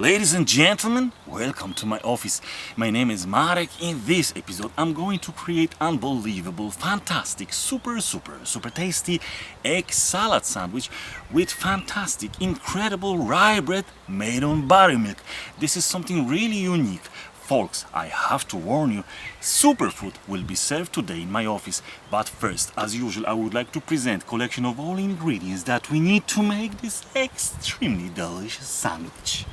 Ladies and gentlemen, welcome to my office. My name is Marek. In this episode, I'm going to create unbelievable, fantastic, super tasty egg salad sandwich with fantastic, incredible rye bread made on buttermilk. This is something really unique. Folks, I have to warn you, superfood will be served today in my office. But first, as usual, I would like to present collection of all ingredients that we need to make this extremely delicious sandwich.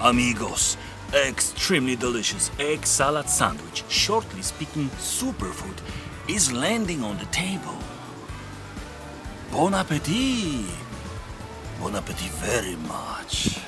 Amigos, extremely delicious egg salad sandwich, shortly speaking superfood, is landing on the table. Bon appetit! Bon appetit very much.